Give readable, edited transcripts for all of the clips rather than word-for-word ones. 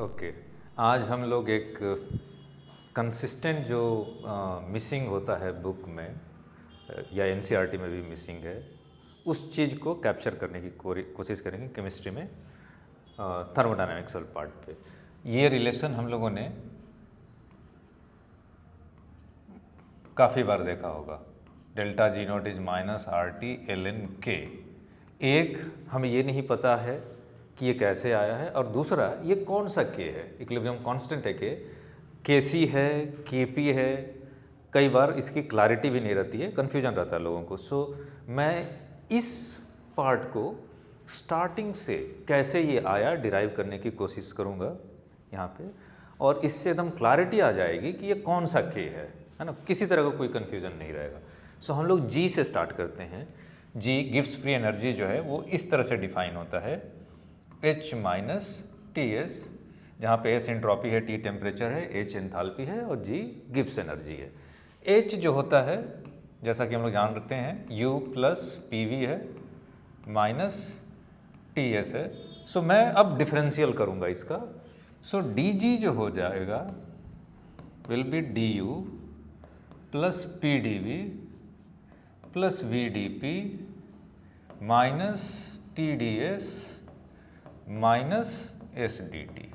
Okay. आज हम लोग एक कंसिस्टेंट जो मिसिंग होता है बुक में या एनसीईआरटी में भी मिसिंग है, उस चीज़ को कैप्चर करने की कोशिश करेंगे केमिस्ट्री में थर्मोडायनामिक्स वाले पार्ट पे। ये रिलेशन हम लोगों ने काफ़ी बार देखा होगा। Delta G naught is minus R T L N K. एक हमें ये नहीं पता है कि ये कैसे आया है, और दूसरा ये कौन सा के है। इक्विलिब्रियम कांस्टेंट है के सी है, के पी है। कई बार इसकी क्लैरिटी भी नहीं रहती है, कन्फ्यूजन रहता है लोगों को। सो मैं इस पार्ट को स्टार्टिंग से कैसे ये आया डिराइव करने की कोशिश करूँगा यहाँ पे, और इससे एकदम क्लैरिटी आ जाएगी कि ये कौन सा के है ना। किसी तरह का कोई कन्फ्यूज़न नहीं रहेगा। सो हम लोग जी से स्टार्ट करते हैं। जी गिव्स फ्री एनर्जी जो है वो इस तरह से डिफाइन होता है, H माइनस टी एस, जहाँ पे S एंट्रोपी है, T टेम्परेचर है, H एंथैल्पी है और G गिव्स एनर्जी है। H जो होता है, जैसा कि हम लोग जानते हैं, U प्लस पी वी है माइनस टी एस है। सो मैं अब डिफरेंशियल करूँगा इसका। सो डी जी जो हो जाएगा will be D U plus P D V plus V D P minus T D S minus S D T.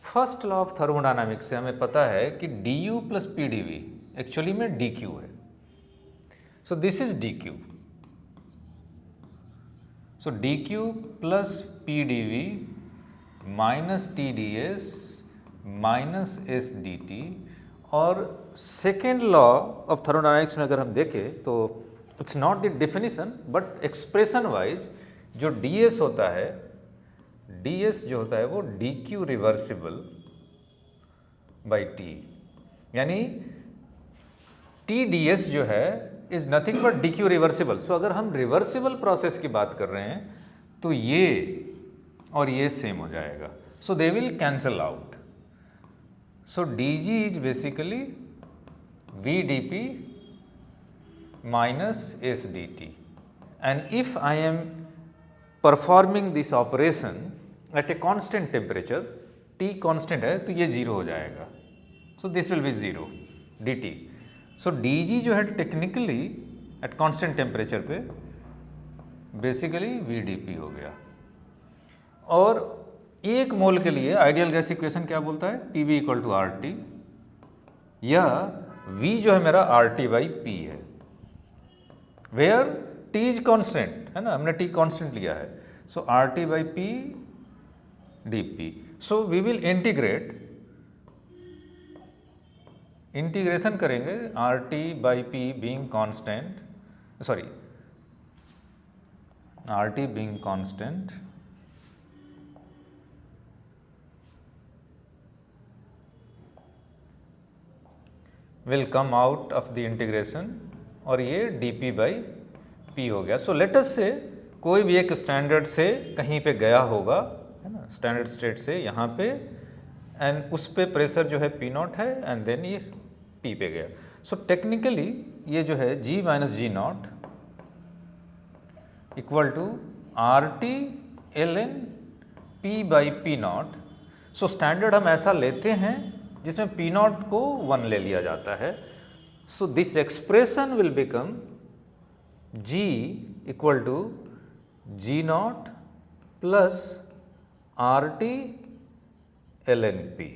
First law of thermodynamics से हमें पता है कि D U plus P D V actually में D Q है। So this is D Q. So D Q plus P D V minus T D S minus S D T. और second law of thermodynamics में अगर हम देखें तो it's not the definition but expression wise जो ds होता है, ds जो होता है वो dq रिवर्सिबल बाई t, यानी TdS जो है is nothing but dq reversible. So अगर हम रिवर्सिबल प्रोसेस की बात कर रहे हैं तो ये और ये सेम हो जाएगा। So they will cancel out. So dg is basically vdp minus sdt, and if I am performing this operation at a constant temperature, T constant है तो ये 0 हो जाएगा। So this will be 0 dt. So dg जो है technically at constant temperature पे basically vdp हो गया। और एक मोल के लिए आइडियल गैस इक्वेशन क्या बोलता है, PV इक्वल टू RT, या V जो है मेरा RT बाई P है, वेयर T इज कॉन्स्टेंट है ना, हमने T कॉन्स्टेंट लिया है। So RT by P dP। So we will integration करेंगे RT by P being constant, sorry RT being constant will come out of the integration और ये dP by P हो गया। सो लेट अस से कोई भी एक स्टैंडर्ड से कहीं पे गया होगा है ना, स्टैंडर्ड स्टेट से यहाँ पे, एंड उस पे प्रेशर जो है P नॉट है एंड देन ये P पे गया। सो टेक्निकली ये जो है G minus G not equal to R T L N P by P not. So standard हम ऐसा लेते हैं जिसमें P नॉट को 1 ले लिया जाता है। So this expression will become G equal to G naught plus RT ln P।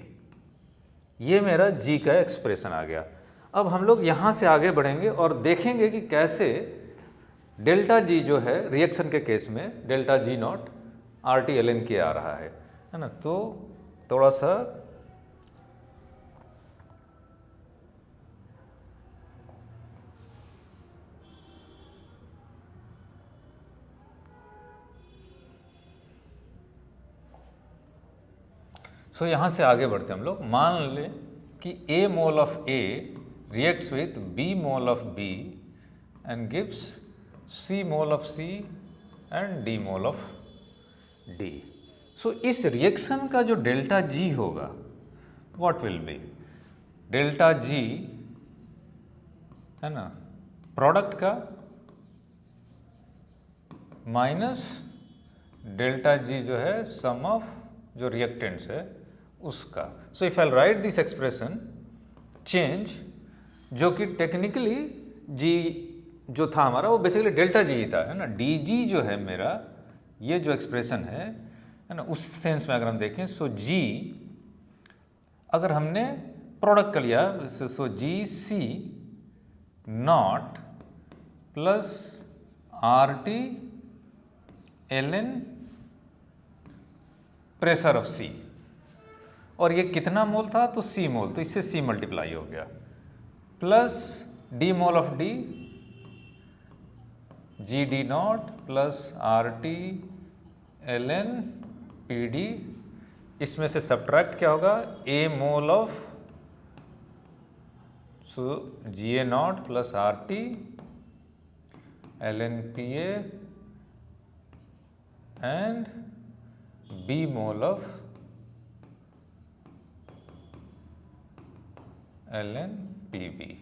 ये मेरा G का एक्सप्रेशन आ गया। अब हम लोग यहाँ से आगे बढ़ेंगे और देखेंगे कि कैसे डेल्टा G जो है रिएक्शन के केस में delta G not RT ln K आ रहा है ना। तो थोड़ा सा सो यहाँ से आगे बढ़ते हम लोग। मान लें कि A mole of A reacts with B mole of B and gives C mole of C and D mole of D। सो इस रिएक्शन का जो डेल्टा G होगा what will be, delta G है ना प्रोडक्ट का माइनस डेल्टा G जो है सम of जो रिएक्टेंट्स है उसका। So if I right this expression change, जो कि टेक्निकली जी जो था हमारा वो बेसिकली डेल्टा जी ही था, है ना। डी जी जो है मेरा, ये जो एक्सप्रेशन है ना, उस सेंस में अगर हम देखें सो जी अगर हमने प्रोडक्ट कर लिया so G C nought plus R T L N pressure of C, और ये कितना मोल था तो सी मोल, तो इससे सी मल्टीप्लाई हो गया, plus D mole of D G D nought plus R T L N P D, इसमें से सब्ट्रैक्ट क्या होगा A mole of so G A nought plus R T L N P A and B mole of L N P B.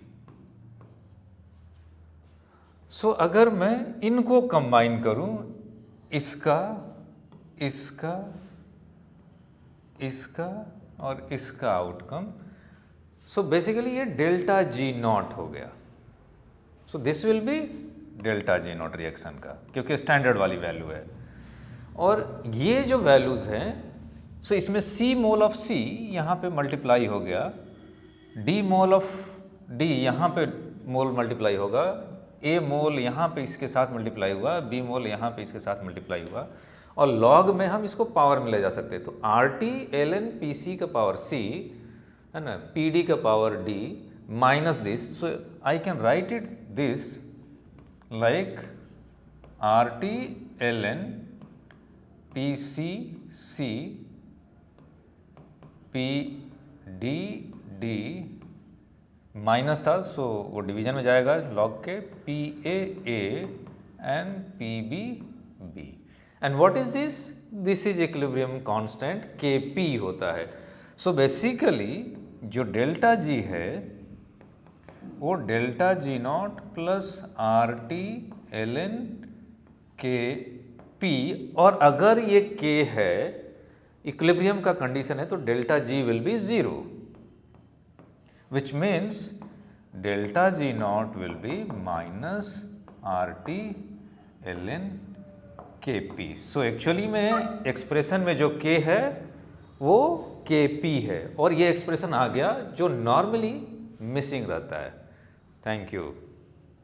So अगर मैं इनको combine करूं, इसका इसका इसका और इसका आउटकम, सो बेसिकली ये डेल्टा जी नॉट हो गया। So this will be delta G not reaction का, क्योंकि स्टैंडर्ड वाली वैल्यू है। और ये जो वैल्यूज हैं, सो इसमें सी मोल ऑफ सी यहाँ पे मल्टीप्लाई हो गया, डी मोल ऑफ डी यहाँ पे मोल मल्टीप्लाई होगा, ए मोल यहाँ पे इसके साथ मल्टीप्लाई हुआ, बी मोल यहाँ पे इसके साथ मल्टीप्लाई हुआ, और लॉग में हम इसको पावर में ले जा सकते हैं। तो R T L N P C का पावर सी, है ना, पी डी का power D minus this, so I can write it this like R T L N P C C P D D minus था, so वो division में जाएगा log के, P A and P B B. And what is this? This is equilibrium constant K P होता है। So basically जो delta G है वो delta G not plus R T L N K P, और अगर ये के है इक्विलिब्रियम का कंडीशन है तो delta G will be 0, which means delta G naught will be minus RT ln Kp। So actually में एक्सप्रेशन में जो K है वो Kp है, और ये एक्सप्रेशन आ गया जो नॉर्मली मिसिंग रहता है। Thank you.